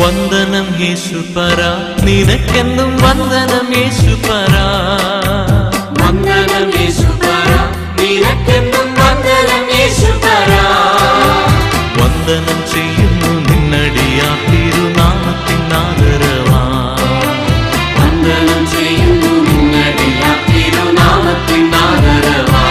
വന്ദനം യേശുപരാ, നിനക്കെന്നും വന്ദനം യേശുപരാ. വന്ദനം യേശുപരാ, നിനക്കെന്നും വന്ദനം യേശുപരാ. വന്ദനം ചെയ്യുന്നു നിന്നടിയാ തിരുനാമത്തിൻ ആദരവാ. വന്ദനം ചെയ്യുന്നു നിന്നടിയാ തിരുനാമത്തിൻ ആദരവാ.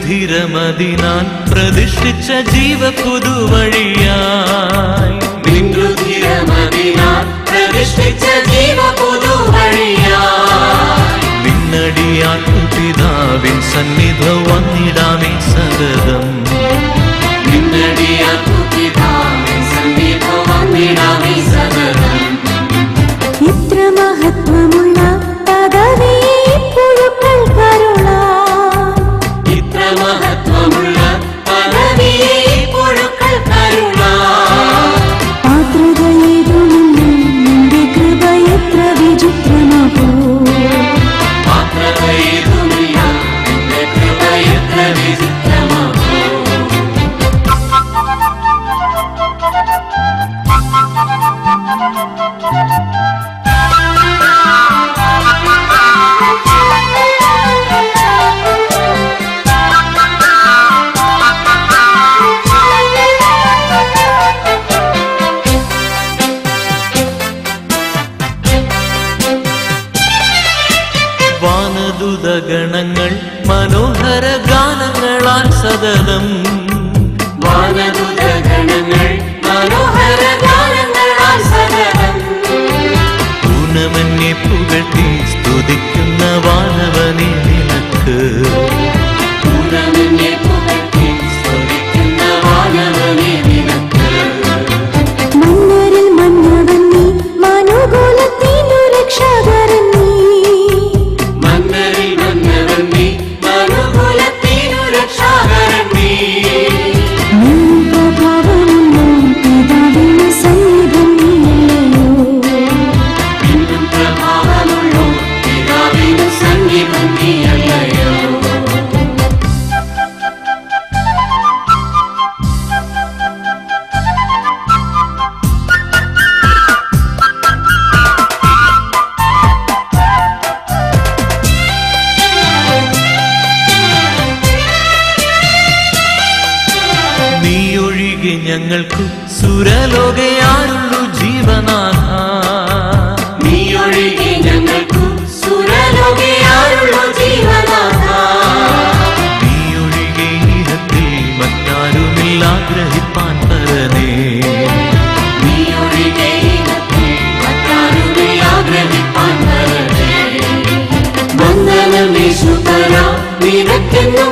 ധീരമതിനാൽ പ്രതിഷ്ഠിച്ച ജീവ പുതുവഴിയായി. ധീരമതിനാൽ പ്രതിഷ്ഠിച്ച ജീവ പുതുവഴിയായി. നിന്നടിയാർക്കു പിതാവിൻ സന്നിധി വന്നിടാമേ സതതം. നിന്നടിയാർക്കു പിതാവിൻ സന്നിധി വന്നിടാമേ സതതം. ഇത്ര മഹത്വമുള്ള പദവിയെ ഇപ്പോഴും കരുണ. മഹത്വമുള്ള പദവിയെ ഇപ്പോഴും കരുണ. പാത്രതയേതുമില്ല നിന്റെ കൃപ എത്ര വിചിത്രമാകൂ. പാത്രതയേതുമില്ല നിന്റെ കൃപ എത്ര വിചിത്രമാകൂ. വാനദൂതഗണങ്ങൾ മനോഹര ഗാനങ്ങളാൽ സതതം. വാനദൂതഗണങ്ങൾ മനോഹര ഗാനങ്ങളാൽ സതതം. പൂർണ്ണമന്യെ പുകഴ്ത്തി സ്തുതിക്കുന്ന വാനവനെ നിനക്ക്. പൂർണ്ണമന്യെ പുകഴ്ത്തി സ്തുതിക്കുന്ന വാനവനെ നിനക്ക്. മന്നരിൽ മന്നവൻ നീ, മനുകുലത്തിനു രക്ഷകരൻ നീ. മന്നരിൽ മന്നവൻ നീ, മനുകുലത്തിനു രക്ഷകരൻ നീ. പ്രഭാവമുള്ളോ പിതാവിന് സന്നിധം നീയല്ലയോ. ഇന്നും പ്രഭാവമുള്ളോ പിതാവിന് സന്നിധം നീയല്ലയോ. നീയൊഴികെ ഞങ്ങൾക്കു സുരലോകയാരുള്ളു ജീവനാഥ. നീയൊഴികെ ഞങ്ങൾക്കു സുരലോകയാരുള്ളു ജീവനാഥ. നീയൊഴികെ ഇഹത്തിൽ മറ്റാരുമില്ല ഗ്രഹിപ്പാൻ പരനേ. നീയൊഴികെ ഇഹത്തിൽ മറ്റാരുമില്ല ഗ്രഹിപ്പാൻ പരനേ. വന്ദനം യേശുപരാ, നിനക്കെന്നും